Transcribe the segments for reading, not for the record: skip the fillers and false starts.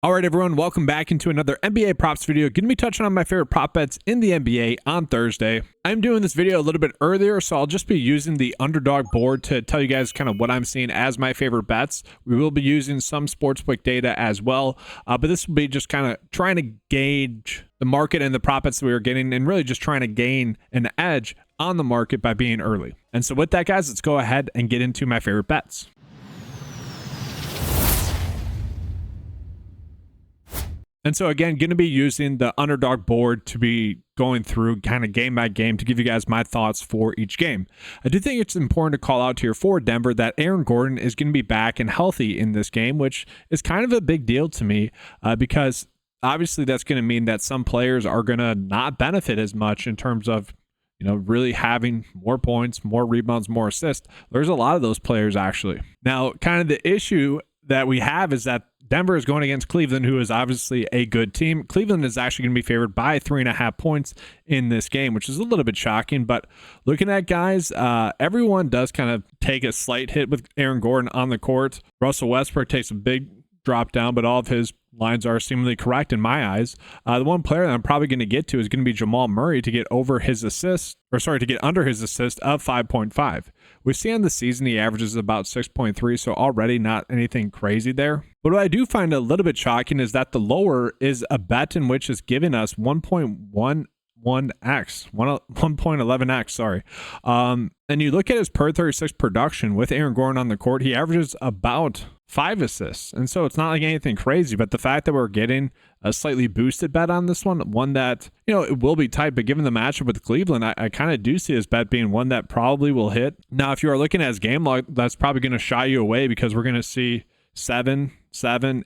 All right, everyone, welcome back into another NBA props video. Going to be touching on my favorite prop bets in the NBA on Thursday. I'm doing this video a little bit earlier, so I'll just be using the underdog board to tell you guys kind of what I'm seeing as my favorite bets. We will be using some sportsbook data as well, but this will be just kind of trying to gauge the market and the prop bets that we are getting and really just trying to gain an edge on the market by being early. And so with that, guys, let's go ahead and get into my favorite bets. And so again, going to be using the underdog board to be going through kind of game by game to give you guys my thoughts for each game. I do think it's important to call out here for Denver that Aaron Gordon is going to be back and healthy in this game, which is kind of a big deal to me because obviously that's going to mean that some players are going to not benefit as much in terms of, you know, really having more points, more rebounds, more assists. There's a lot of those players actually. Now, kind of the issue that we have is that Denver is going against Cleveland, who is obviously a good team. Cleveland is actually going to be favored by 3.5 points in this game, which is a little bit shocking. But looking at guys, everyone does kind of take a slight hit with Aaron Gordon on the court. Russell Westbrook takes a big drop down, but all of his lines are seemingly correct in my eyes. The one player that I'm probably going to get to is going to be Jamal Murray to get over his assist, to get under his assist of 5.5. We see on the season he averages about 6.3, so already not anything crazy there. But what I do find a little bit shocking is that the lower is a bet in which is giving us 1.11x, sorry. And you look at his per 36 production with Aaron Gordon on the court, he averages about 5 assists. And so it's not like anything crazy, but the fact that we're getting a slightly boosted bet on this one that, you know, it will be tight, but given the matchup with Cleveland, I kind of do see this bet being one that probably will hit. Now, if you are looking at his game log, that's probably going to shy you away because we're going to see 7,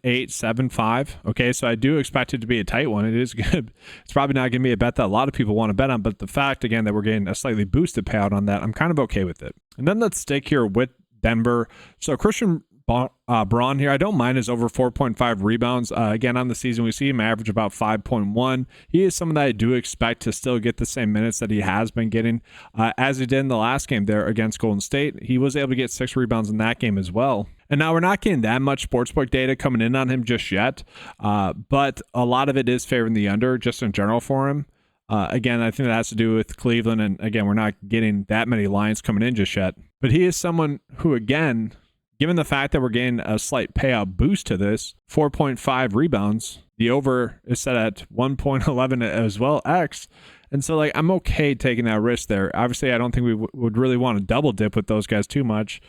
8, 7, 5. Okay, so I do expect it to be a tight one. It is good. It's probably not going to be a bet that a lot of people want to bet on, but the fact, again, that we're getting a slightly boosted payout on that, I'm kind of okay with it. And then let's stick here with Denver. So Christian Braun here, I don't mind his over 4.5 rebounds. Again, on the season, we see him average about 5.1. He is someone that I do expect to still get the same minutes that he has been getting as he did in the last game there against Golden State. He was able to get 6 rebounds in that game as well. And now we're not getting that much sportsbook data coming in on him just yet, but a lot of it is favoring the under just in general for him. Again, I think that has to do with Cleveland, and again, we're not getting that many lines coming in just yet. But he is someone who, again, given the fact that we're getting a slight payout boost to this, 4.5 rebounds, the over is set at 1.11 as well, X. And so, like, I'm okay taking that risk there. Obviously, I don't think we would really want to double dip with those guys too much,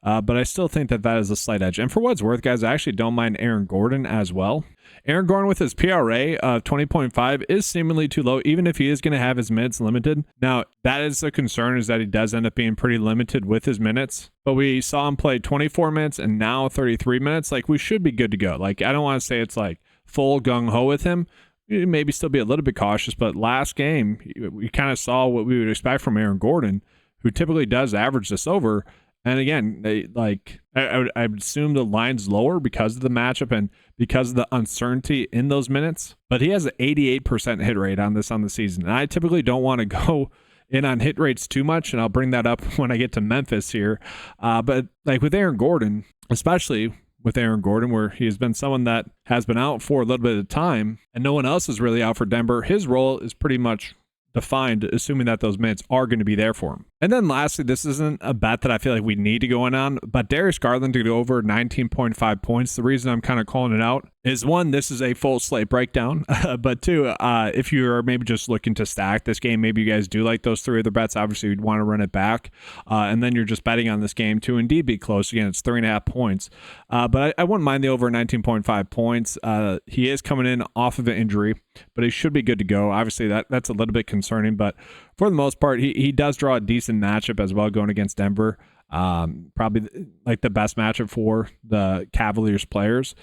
but I still think that that is a slight edge. And for what it's worth, guys, I actually don't mind Aaron Gordon as well. Aaron Gordon with his PRA of 20.5 is seemingly too low, even if he is going to have his minutes limited. Now, that is a concern, is that he does end up being pretty limited with his minutes. But we saw him play 24 minutes and now 33 minutes. Like, we should be good to go. Like, I don't want to say it's like full gung-ho with him. Maybe still be a little bit cautious, but last game, we kind of saw what we would expect from Aaron Gordon, who typically does average this over. And again, I would assume the line's lower because of the matchup and because of the uncertainty in those minutes. But he has an 88% hit rate on this on the season. And I typically don't want to go in on hit rates too much, and I'll bring that up when I get to Memphis here. But like with Aaron Gordon, especially with Aaron Gordon, where he has been someone that has been out for a little bit of time and no one else is really out for Denver, his role is pretty much defined, assuming that those minutes are going to be there for him. And then lastly, this isn't a bet that I feel like we need to go in on, but Darius Garland to go over 19.5 points. The reason I'm kind of calling it out is, one, this is a full slate breakdown, but two, if you're maybe just looking to stack this game, maybe you guys do like those 3 other bets, obviously you'd want to run it back, and then you're just betting on this game to indeed be close. Again, it's 3.5 points, but I wouldn't mind the over 19.5 points. He is coming in off of an injury, but he should be good to go. Obviously, that's a little bit concerning, but for the most part, he does draw a decent matchup as well going against Denver. Probably like the best matchup for the Cavaliers players.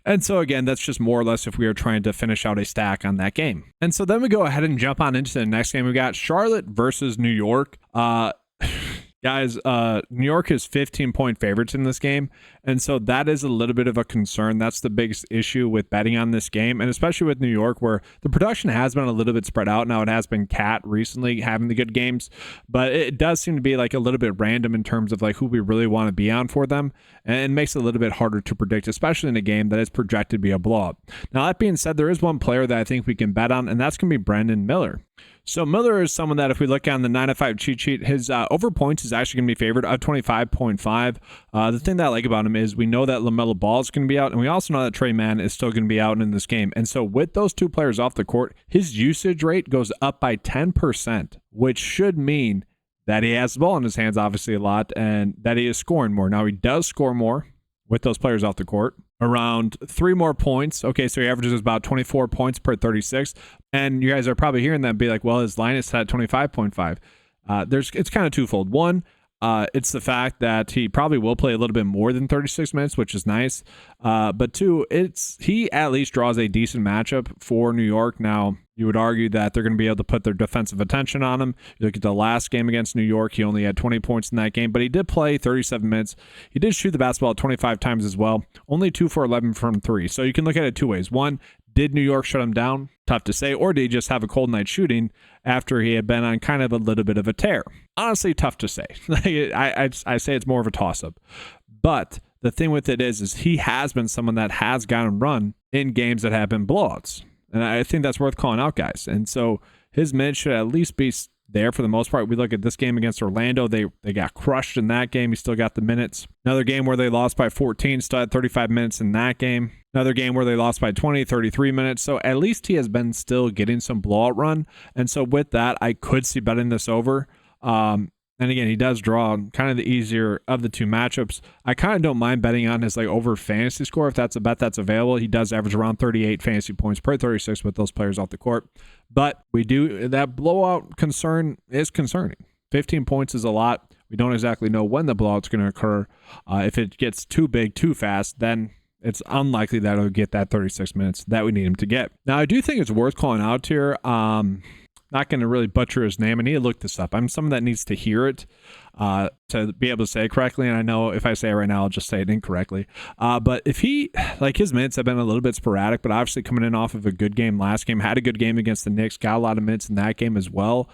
And so again, that's just more or less if we are trying to finish out a stack on that game. And so then we go ahead and jump on into the next game. We got Charlotte versus New York. Guys, New York is 15-point favorites in this game, and so that is a little bit of a concern. That's the biggest issue with betting on this game, and especially with New York, where the production has been a little bit spread out. Now, it has been Cat recently having the good games, but it does seem to be like a little bit random in terms of like who we really want to be on for them, and it makes it a little bit harder to predict, especially in a game that is projected to be a blowout. Now, that being said, there is one player that I think we can bet on, and that's going to be Brandon Miller. So Miller is someone that if we look on the 9-5 cheat sheet, his over points is actually going to be favored at 25.5. The thing that I like about him is we know that LaMelo Ball is going to be out, and we also know that Trey Mann is still going to be out in this game. And so with those two players off the court, his usage rate goes up by 10%, which should mean that he has the ball in his hands obviously a lot and that he is scoring more. Now, he does score more with those players off the court, around 3 more points. Okay, so he averages about 24 points per 36. And you guys are probably hearing that and be like, well, his line is set at 25.5. It's kind of twofold. One, it's the fact that he probably will play a little bit more than 36 minutes, which is nice. But two, he at least draws a decent matchup for New York. Now, you would argue that they're going to be able to put their defensive attention on him. You look at the last game against New York, he only had 20 points in that game, but he did play 37 minutes. He did shoot the basketball 25 times as well, only 2 for 11 from 3. So you can look at it two ways. One, did New York shut him down? Tough to say. Or did he just have a cold night shooting after he had been on kind of a little bit of a tear? Honestly, tough to say. I say it's more of a toss-up. But the thing with it is he has been someone that has gotten run in games that have been blowouts. And I think that's worth calling out, guys. And so his minutes should at least be there for the most part. We look at this game against Orlando. They got crushed in that game. He still got the minutes. Another game where they lost by 14, still had 35 minutes in that game. Another game where they lost by 20, 33 minutes. So at least he has been still getting some blowout run. And so with that, I could see betting this over. And again, he does draw kind of the easier of the two matchups. I kind of don't mind betting on his like over fantasy score if that's a bet that's available. He does average around 38 fantasy points per 36 with those players off the court. But that blowout concern is concerning. 15 points is a lot. We don't exactly know when the blowout's going to occur. If it gets too big too fast, then it's unlikely that he'll get that 36 minutes that we need him to get. Now, I do think it's worth calling out here. Not going to really butcher his name. I need to look this up. I'm someone that needs to hear it to be able to say it correctly. And I know if I say it right now, I'll just say it incorrectly. But if his minutes have been a little bit sporadic, but obviously coming in off of a good game last game, had a good game against the Knicks, got a lot of minutes in that game as well.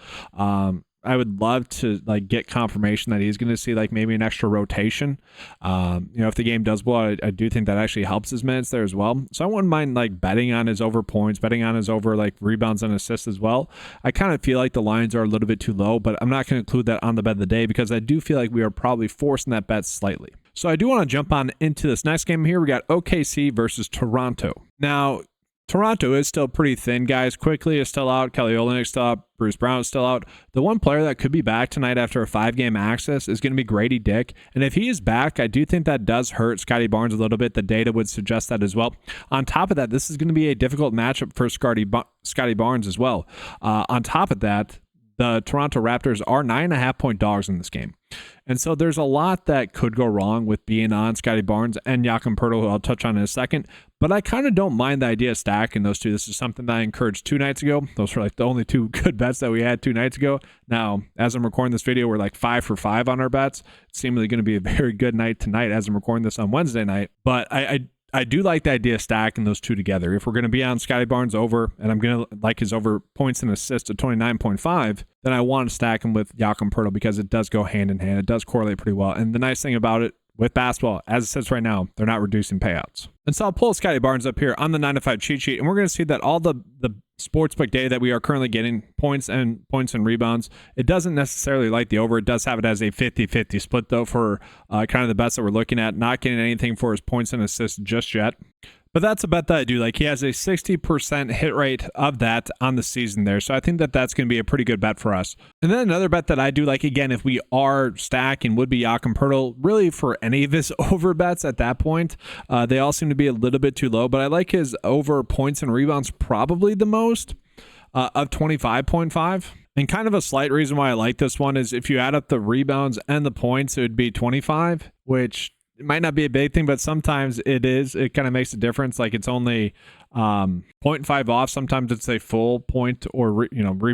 I would love to get confirmation that he's going to see maybe an extra rotation. If the game does blow, I do think that actually helps his minutes there as well. So I wouldn't mind betting on his over points, betting on his over rebounds and assists as well. I kind of feel like the lines are a little bit too low, but I'm not going to include that on the bet of the day because I do feel like we are probably forcing that bet slightly. So I do want to jump on into this next game here. We got OKC versus Toronto. Now, Toronto is still pretty thin, guys. Quickly is still out. Kelly Olynyk's still out. Bruce Brown is still out. The one player that could be back tonight after a 5-game access is going to be Grady Dick. And if he is back, I do think that does hurt Scotty Barnes a little bit. The data would suggest that as well. On top of that, this is going to be a difficult matchup for Scotty Barnes as well. On top of that, the Toronto Raptors are 9.5-point dogs in this game. And so there's a lot that could go wrong with being on Scotty Barnes and Jakob Poeltl, who I'll touch on in a second. But I kind of don't mind the idea of stacking those two. This is something that I encouraged 2 nights ago. Those were the only 2 good bets that we had 2 nights ago. Now, as I'm recording this video, we're 5 for 5 on our bets. It's seemingly going to be a very good night tonight as I'm recording this on Wednesday night. But I do like the idea of stacking those 2 together. If we're going to be on Scotty Barnes over, and I'm going to like his over points and assists at 29.5, then I want to stack him with Jakob Poeltl because it does go hand in hand. It does correlate pretty well. And the nice thing about it with basketball, as it says right now, they're not reducing payouts. And so I'll pull Scotty Barnes up here on the 9-5 cheat sheet, and we're going to see that all the sportsbook data that we are currently getting, points and rebounds, it doesn't necessarily like the over. It does have it as a 50-50 split, though, for kind of the bets that we're looking at. Not getting anything for his points and assists just yet. But that's a bet that I do like. He has a 60% hit rate of that on the season there. So I think that that's going to be a pretty good bet for us. And then another bet that I do like, again, if we are stacking, would be Jakob Poeltl. Really for any of his over bets at that point. They all seem to be a little bit too low, but I like his over points and rebounds probably the most of 25.5. And kind of a slight reason why I like this one is if you add up the rebounds and the points, it would be 25, which it might not be a big thing, but sometimes it is. It kind of makes a difference. Like it's only 0.5 off. Sometimes it's a full point or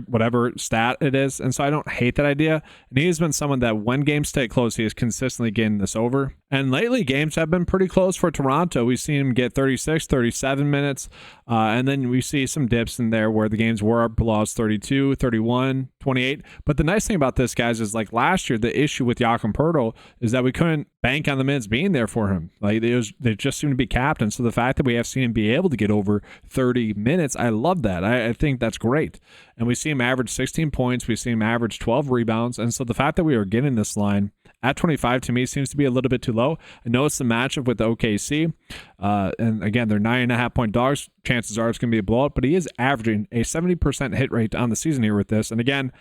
whatever stat it is. And so I don't hate that idea. And he has been someone that when games stay close, he is consistently getting this over. And lately games have been pretty close for Toronto. We've seen him get 36, 37 minutes. And then we see some dips in there where the games were below 32, 31, 28. But the nice thing about this, guys, is like last year, the issue with Jakob Poeltl is that we couldn't bank on the minutes being there for him. Like they just seem to be capped. And so the fact that we have seen him be able to get over 30 minutes, I love that. I think that's great. And we see him average 16 points. We see him average 12 rebounds. And so the fact that we are getting this line at 25 to me seems to be a little bit too low. I know it's the matchup with the OKC. And again, they're 9.5 point dogs. Chances are it's going to be a blowout, but he is averaging a 70% hit rate on the season here with this. And again,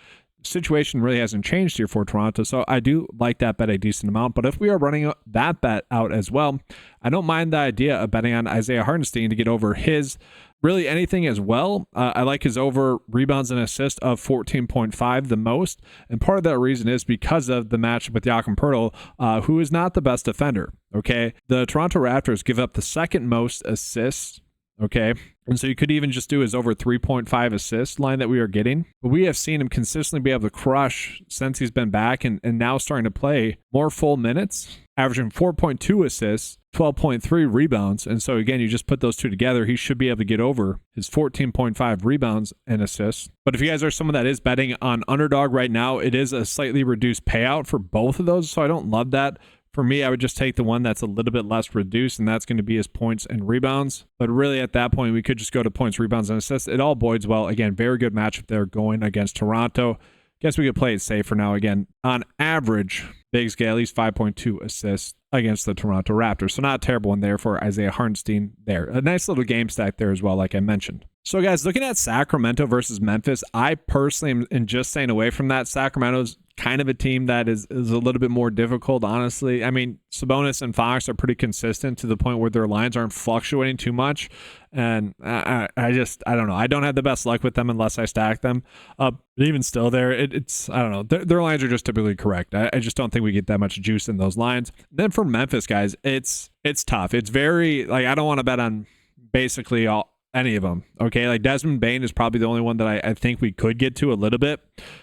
situation really hasn't changed here for Toronto, so I do like that bet a decent amount. But if we are running that bet out as well, I don't mind the idea of betting on Isaiah Hartenstein to get over his really anything as well. I like his over rebounds and assists of 14.5 the most, and part of that reason is because of the matchup with Jakob Poeltl, who is not the best defender. Okay, the Toronto Raptors give up the second most assists. Okay, and so you could even just do his over 3.5 assist line that we are getting. But we have seen him consistently be able to crush since he's been back and now starting to play more full minutes, averaging 4.2 assists, 12.3 rebounds. And so again, you just put those two together, he should be able to get over his 14.5 rebounds and assists. But if you guys are someone that is betting on underdog right now, it is a slightly reduced payout for both of those. So I don't love that. For me, I would just take the one that's a little bit less reduced, and that's going to be his points and rebounds. But really, at that point, we could just go to points, rebounds, and assists. It all bodes well. Again, very good matchup there going against Toronto. Guess we could play it safe for now. Again, on average, Bigs get at least 5.2 assists against the Toronto Raptors. So not a terrible one there for Isaiah Hartenstein there. A nice little game stack there as well, like I mentioned. So guys, looking at Sacramento versus Memphis, I personally am just staying away from that. Sacramento's kind of a team that is a little bit more difficult, honestly. I mean, Sabonis and Fox are pretty consistent to the point where their lines aren't fluctuating too much. And I don't know. I don't have the best luck with them unless I stack them. But even still there, it's I don't know. Their lines are just typically correct. I just don't think we get that much juice in those lines. Then for Memphis, guys, it's tough. It's very, like, I don't want to bet on basically any of them. Okay, like Desmond Bane is probably the only one that I think we could get to a little bit.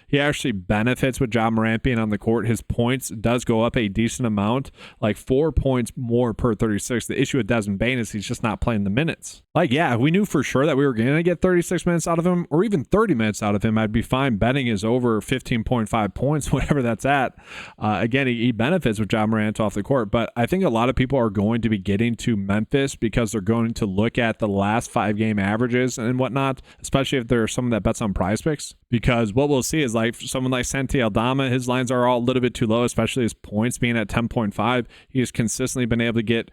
He actually benefits with Ja Morant being on the court. His points does go up a decent amount, like 4 points more per 36. The issue with Desmond Bane is he's just not playing the minutes. Like, yeah, we knew for sure that we were going to get 36 minutes out of him or even 30 minutes out of him. I'd be fine betting his over 15.5 points, whatever that's at. Again, he benefits with Ja Morant off the court, but I think a lot of people are going to be getting to Memphis because they're going to look at the last 5 game averages and whatnot, especially if there's someone that bets on PrizePicks, because what we'll see is like someone like Santi Aldama, his lines are all a little bit too low, especially his points being at 10.5. He has consistently been able to get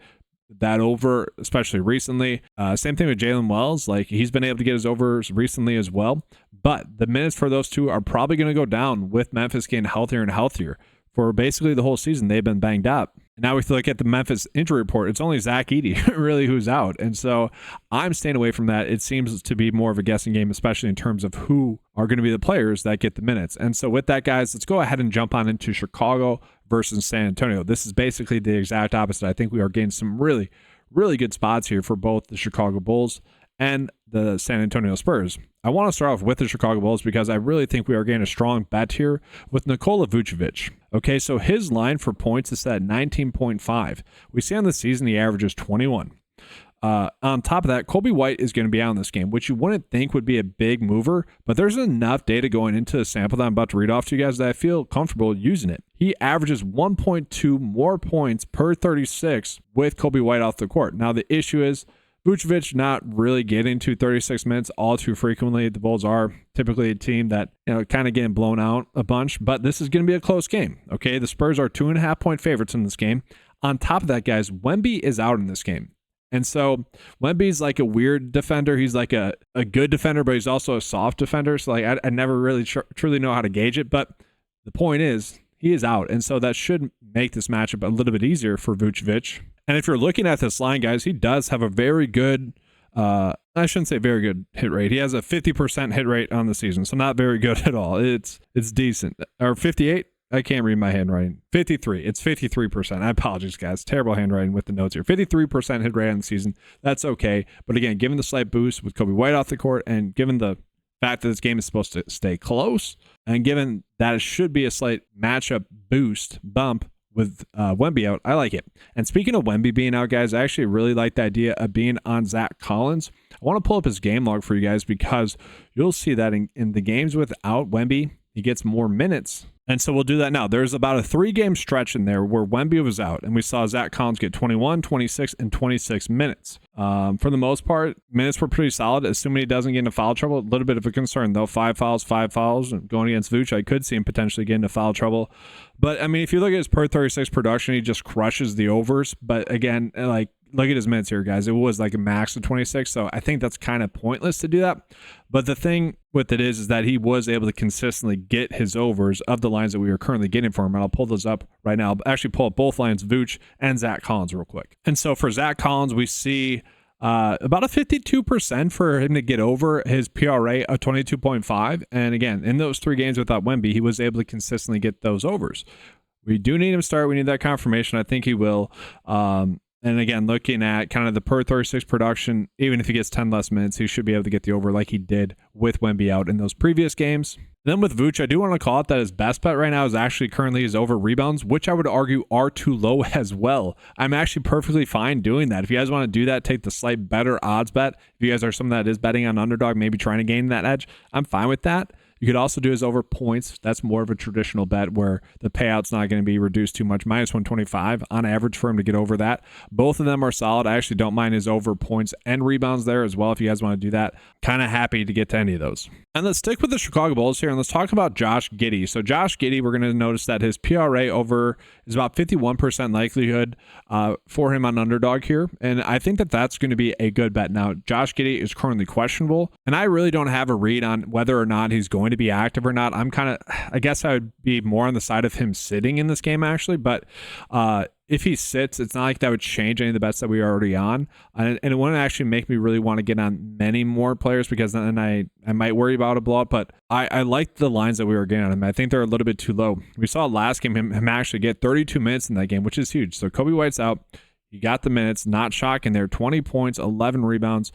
that over, especially recently. Same thing with Jalen Wells. Like, he's been able to get his overs recently as well. But the minutes for those two are probably going to go down with Memphis getting healthier and healthier. For basically the whole season, they've been banged up. And now we look at the Memphis injury report. It's only Zach Edey really who's out. And so I'm staying away from that. It seems to be more of a guessing game, especially in terms of who are going to be the players that get the minutes. And so with that, guys, let's go ahead and jump on into Chicago versus San Antonio. This is basically the exact opposite. I think we are getting some really, really good spots here for both the Chicago Bulls and the San Antonio Spurs. I want to start off with the Chicago Bulls because I really think we are getting a strong bet here with Nikola Vucevic. Okay, so his line for points is set at 19.5. We see on the season he averages 21. On top of that, Kobe White is going to be out in this game, which you wouldn't think would be a big mover, but there's enough data going into the sample that I'm about to read off to you guys that I feel comfortable using it. He averages 1.2 more points per 36 with Kobe White off the court. Now, the issue is Vucevic not really getting to 36 minutes all too frequently. The Bulls are typically a team that, kind of getting blown out a bunch, but this is going to be a close game. Okay, the Spurs are 2.5 point favorites in this game. On top of that, guys, Wemby is out in this game. And so Wemby's like a weird defender. He's like a good defender, but he's also a soft defender. So like I never really truly know how to gauge it. But the point is, he is out. And so that should make this matchup a little bit easier for Vucevic. And if you're looking at this line, guys, he does have a very good, I shouldn't say very good hit rate. He has a 50% hit rate on the season. So not very good at all. It's decent. Or 58. I can't read my handwriting. 53. It's 53%. I apologize, guys. Terrible handwriting with the notes here. 53% hit rate on the season. That's okay. But again, given the slight boost with Kobe White off the court, and given the fact that this game is supposed to stay close, and given that it should be a slight matchup bump with Wemby out, I like it. And speaking of Wemby being out, guys, I actually really like the idea of being on Zach Collins. I want to pull up his game log for you guys because you'll see that in the games without Wemby, he gets more minutes. And so we'll do that now. There's about a 3-game stretch in there where Wemby was out, and we saw Zach Collins get 21, 26, and 26 minutes. For the most part, minutes were pretty solid, assuming he doesn't get into foul trouble. A little bit of a concern, though. 5 fouls. Going against Vooch, I could see him potentially get into foul trouble. But, I mean, if you look at his per 36 production, he just crushes the overs. But, again, like, look at his minutes here, guys. It was like a max of 26, so I think that's kind of pointless to do that. But the thing with it is that he was able to consistently get his overs of the lines that we are currently getting for him. And I'll pull those up right now. I'll actually pull up both lines, Vooch and Zach Collins, real quick. And so for Zach Collins, we see about a 52% for him to get over his PRA of 22.5. And again, in those 3 games without Wemby, he was able to consistently get those overs. We do need him to start. We need that confirmation. I think he will. And again, looking at kind of the per 36 production, even if he gets 10 less minutes, he should be able to get the over like he did with Wemby out in those previous games. Then with Vooch, I do want to call it that his best bet right now is actually currently his over rebounds, which I would argue are too low as well. I'm actually perfectly fine doing that. If you guys want to do that, take the slight better odds bet. If you guys are someone that is betting on underdog, maybe trying to gain that edge, I'm fine with that. You could also do his over points. That's more of a traditional bet where the payout's not going to be reduced too much. Minus 125 on average for him to get over that. Both of them are solid. I actually don't mind his over points and rebounds there as well if you guys want to do that. Kind of happy to get to any of those. And let's stick with the Chicago Bulls here and let's talk about Josh Giddey. So Josh Giddey, we're going to notice that his PRA over is about 51% likelihood for him on underdog here. And I think that that's going to be a good bet. Now, Josh Giddey is currently questionable, and I really don't have a read on whether or not he's going to be active or not. I guess I would be more on the side of him sitting in this game actually, but if he sits, it's not like that would change any of the bets that we are already on. And it wouldn't actually make me really want to get on many more players because then I might worry about a blowout. But I like the lines that we were getting on him. I think they're a little bit too low. We saw last game him actually get 32 minutes in that game, which is huge. So Kobe White's out. He got the minutes. Not shocking there. 20 points, 11 rebounds.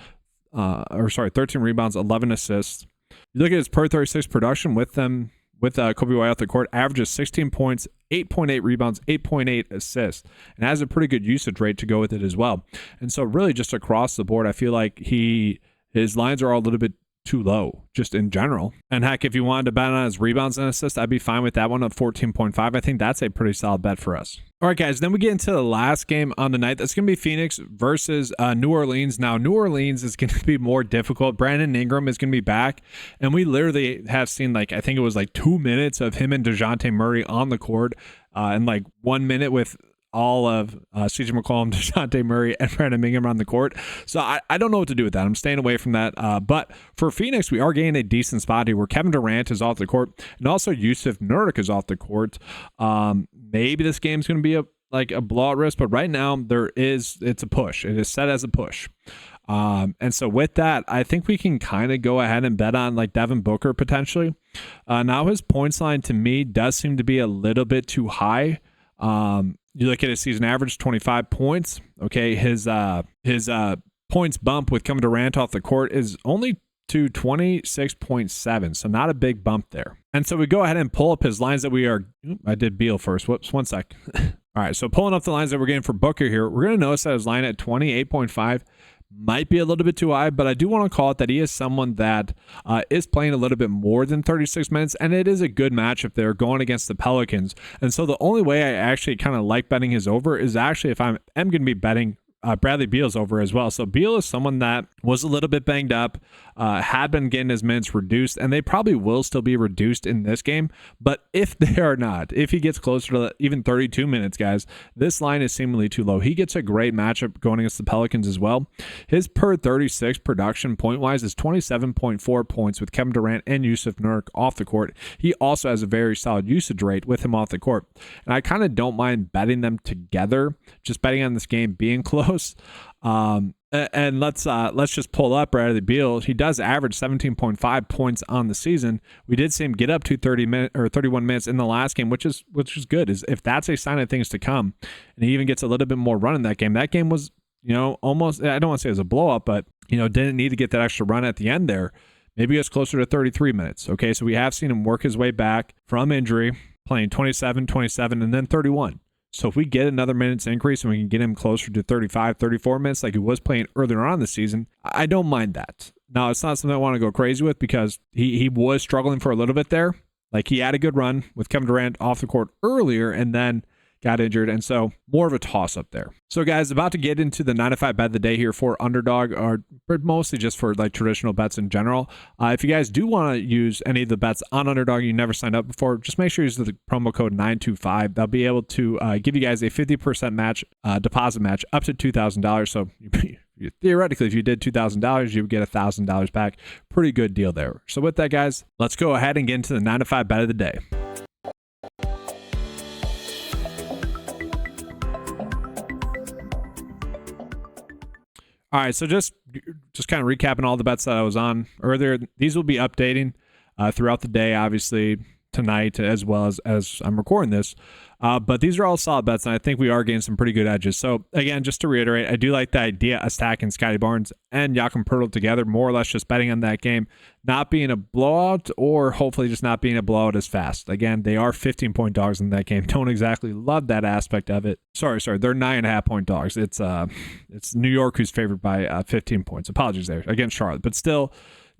13 rebounds, 11 assists. You look at his per 36 production with Kobe White off the court, averages 16 points, 8.8 rebounds, 8.8 assists, and has a pretty good usage rate to go with it as well. And so really just across the board, I feel like his lines are all a little bit too low just in general. And heck, if you wanted to bet on his rebounds and assists, I'd be fine with that one at 14.5. I think that's a pretty solid bet for us. All right, guys, then we get into the last game on the night. That's going to be Phoenix versus New Orleans. Now, New Orleans is going to be more difficult. Brandon Ingram is going to be back, and we literally have seen, I think it was 2 minutes of him and DeJounte Murray on the court, and 1 minute with all of CJ McCollum, DeJounte Murray, and Brandon Ingram on the court. So I don't know what to do with that. I'm staying away from that. But for Phoenix, we are getting a decent spot here where Kevin Durant is off the court and also Yusuf Nurkic is off the court. Maybe this game's going to be a blowout risk, but right now it's a push. It is set as a push. And so with that, I think we can kind of go ahead and bet on Devin Booker potentially. Now his points line to me does seem to be a little bit too high. You look at his season average, 25 points. Okay, his points bump with Kevin Durant off the court is only to 26.7, so not a big bump there. And so we go ahead and pull up his lines that we are. I did Beal first. Whoops, one sec. All right, so pulling up the lines that we're getting for Booker here, we're going to notice that his line at 28.5 might be a little bit too high, but I do want to call it that he is someone that is playing a little bit more than 36 minutes, and it is a good matchup there going against the Pelicans. And so the only way I actually kind of like betting his over is actually if I'm going to be betting Bradley Beal's over as well. So Beal is someone that was a little bit banged up, had been getting his minutes reduced, and they probably will still be reduced in this game. But if they are not, if he gets closer to even 32 minutes, guys, this line is seemingly too low. He gets a great matchup going against the Pelicans as well. His per 36 production point-wise is 27.4 points with Kevin Durant and Yusuf Nurkic off the court. He also has a very solid usage rate with him off the court. And I kind of don't mind betting them together, just betting on this game being close. And let's just pull up Bradley Beal. He does average 17.5 points on the season. We did see him get up to 31 minutes in the last game, which is good. Is if that's a sign of things to come, and he even gets a little bit more run in that game. That game was, almost, I don't want to say it was a blow up, but didn't need to get that extra run at the end there. Maybe it's closer to 33 minutes. Okay, so we have seen him work his way back from injury, playing 27, and then 31. So if we get another minutes increase and we can get him closer to 35, 34 minutes like he was playing earlier on in the season, I don't mind that. Now, it's not something I want to go crazy with because he was struggling for a little bit there. Like he had a good run with Kevin Durant off the court earlier and then got injured, and so more of a toss-up there. So guys, about to get into the 9 to 5 bet of the day here for Underdog, or mostly just for like traditional bets in general. If you guys do want to use any of the bets on Underdog you never signed up before, just make sure you use the promo code 925. They'll be able to give you guys a 50% match deposit match up to $2,000. So theoretically, if you did $2,000, you would get $1,000 back. Pretty good deal there. So with that, guys, let's go ahead and get into the 9 to 5 bet of the day. All right, so just kind of recapping all the bets that I was on earlier. These will be updating throughout the day, obviously tonight as well as I'm recording this. But these are all solid bets, and I think we are getting some pretty good edges. So again, just to reiterate, I do like the idea of stacking Scotty Barnes and Jakob Poeltl together, more or less just betting on that game not being a blowout, or hopefully just not being a blowout as fast. Again, they are 15-point dogs in that game. Don't exactly love that aspect of it. Sorry, they're 9.5-point dogs. It's New York who's favored by 15 points. Apologies there against Charlotte, but still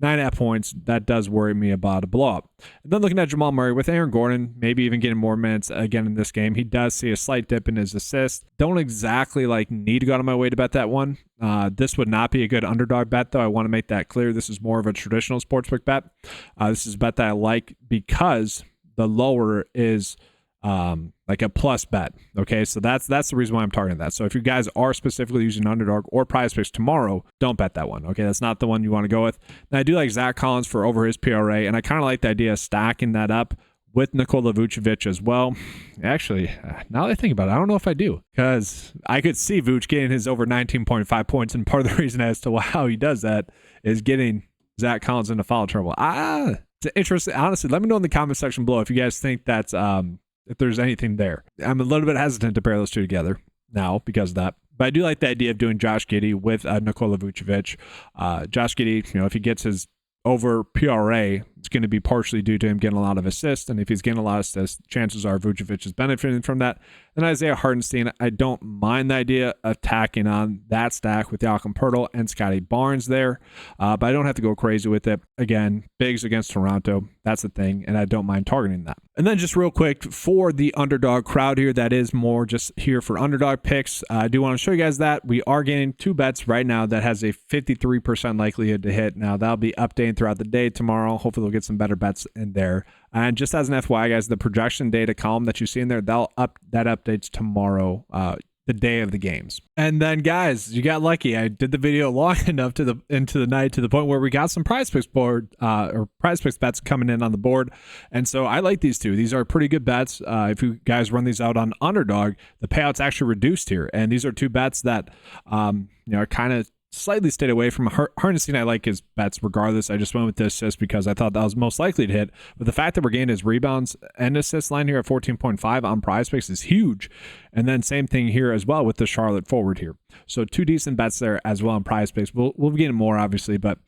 9.5 points, that does worry me about a blow-up. And then looking at Jamal Murray with Aaron Gordon, maybe even getting more minutes again in this game. He does see a slight dip in his assists. Don't exactly need to go out of my way to bet that one. This would not be a good underdog bet, though. I want to make that clear. This is more of a traditional sportsbook bet. This is a bet that I like because the lower is like a plus bet. Okay, so that's the reason why I'm targeting that. So if you guys are specifically using Underdog or PrizePicks tomorrow, don't bet that one. Okay, that's not the one you want to go with. Now I do like Zach Collins for over his PRA, and I kind of like the idea of stacking that up with Nikola Vucevic as well. Actually, now that I think about it, I don't know if I do, because I could see Vuce getting his over 19.5 points, and part of the reason as to how he does that is getting Zach Collins into foul trouble. It's interesting. Honestly, let me know in the comment section below if you guys think that's if there's anything there. I'm a little bit hesitant to pair those two together now because of that. But I do like the idea of doing Josh Giddey with Nikola Vucevic. Josh Giddey, if he gets his over PRA, it's going to be partially due to him getting a lot of assists. And if he's getting a lot of assists, chances are Vucevic is benefiting from that. And Isaiah Hartenstein, I don't mind the idea of tacking on that stack with Jakob Poeltl and Scotty Barnes there. But I don't have to go crazy with it. Again, bigs against Toronto. That's the thing. And I don't mind targeting that. And then just real quick for the Underdog crowd here, that is more just here for Underdog picks. I do want to show you guys that we are getting two bets right now that has a 53% likelihood to hit. Now that'll be updating throughout the day tomorrow. Hopefully we'll get some better bets in there. And just as an FYI, guys, the projection data column that you see in there, that updates tomorrow, the day of the games. And then, guys, you got lucky. I did the video long enough into the night to the point where we got some PrizePicks PrizePicks bets coming in on the board. And so I like these two. These are pretty good bets. If you guys run these out on Underdog, the payout's actually reduced here. And these are two bets that are kind of slightly stayed away from. Hartenstein, I like his bets regardless. I just went with this assist because I thought that was most likely to hit. But the fact that we're getting his rebounds and assists line here at 14.5 on PrizePicks is huge. And then same thing here as well with the Charlotte forward here. So two decent bets there as well on PrizePicks. We'll be getting more obviously, but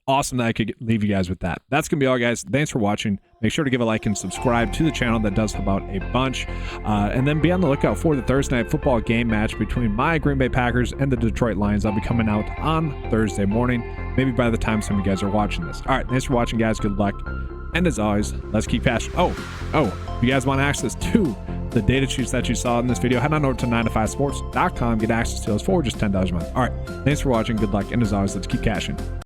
awesome that I could leave you guys with that. That's going to be all, guys. Thanks for watching. Make sure to give a like and subscribe to the channel. That does help out a bunch. And then be on the lookout for the Thursday night football game match between my Green Bay Packers and the Detroit Lions. I'll be coming out on Thursday morning, maybe by the time some of you guys are watching this. All right, thanks for watching, guys. Good luck. And as always, let's keep cashing. Oh, if you guys want access to the data sheets that you saw in this video, head on over to 9to5sports.com. Get access to those for just $10 a month. All right, thanks for watching. Good luck. And as always, let's keep cashing.